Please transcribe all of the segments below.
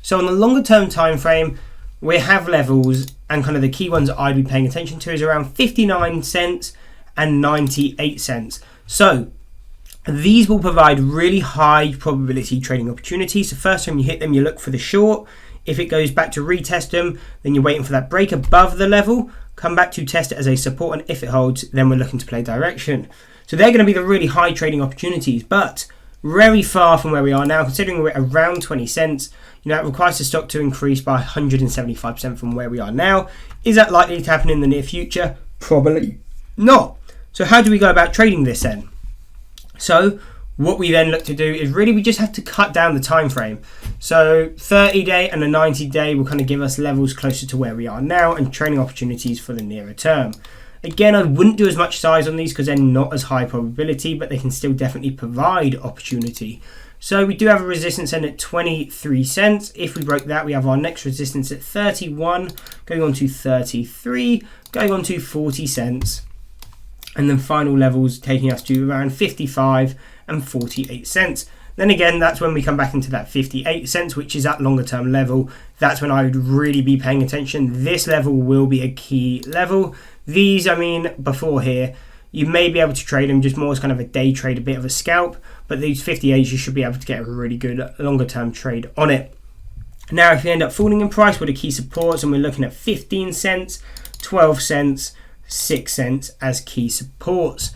So on the longer term time frame, we have levels, and kind of the key ones that I'd be paying attention to is around 59 cents and 98 cents. So these will provide really high probability trading opportunities. So first time you hit them, you look for the short. If it goes back to retest them, then you're waiting for that break above the level, come back to test it as a support, and if it holds, then we're looking to play direction. So they're going to be the really high trading opportunities, but very far from where we are now, considering we're at around 20 cents. You know, it requires the stock to increase by 175% from where we are now. Is that likely to happen in the near future? Probably not. So how do we go about trading this then? So what we then look to do is really we just have to cut down the time frame. So 30-day and a 90-day will kind of give us levels closer to where we are now and trading opportunities for the nearer term. Again, I wouldn't do as much size on these because they're not as high probability, but they can still definitely provide opportunity. So we do have a resistance end at 23 cents. If we broke that, we have our next resistance at 31, going on to 33, going on to 40 cents. And then final levels taking us to around 55 and 48 cents. Then again, that's when we come back into that 58 cents, which is that longer term level. That's when I would really be paying attention. This level will be a key level. These, I mean, before here, you may be able to trade them just more as kind of a day trade, a bit of a scalp, but these 58s, you should be able to get a really good longer term trade on it. Now, if you end up falling in price, what are key supports? And we're looking at 15 cents, 12 cents, 6 cents as key supports.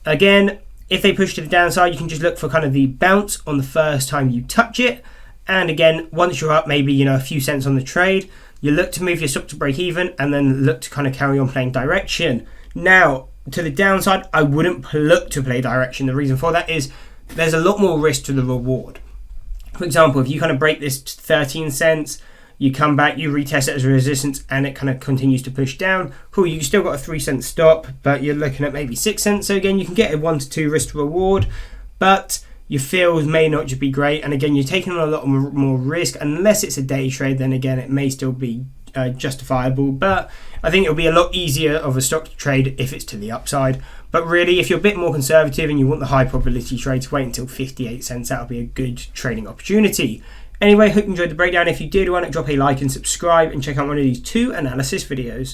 Again, if they push to the downside, you can just look for kind of the bounce on the first time you touch it. And again, once you're up maybe, you know, a few cents on the trade, you look to move your stock to break even and then look to kind of carry on playing direction. Now, to the downside, I wouldn't look to play direction. The reason for that is there's a lot more risk to the reward. For example, if you kind of break this 13 cents, you come back, you retest it as a resistance, and it kind of continues to push down. Cool, you still got a 3 cent stop, but you're looking at maybe 6 cents. So again, you can get a 1 to 2 risk to reward, but your feels may not just be great. And again, you're taking on a lot more risk. Unless it's a day trade, then again, it may still be justifiable. But I think it'll be a lot easier of a stock to trade if it's to the upside. But really, if you're a bit more conservative and you want the high probability trades, wait until 58 cents. That'll be a good trading opportunity. Anyway, hope you enjoyed the breakdown. If you did, why not drop a like and subscribe and check out one of these 2 analysis videos.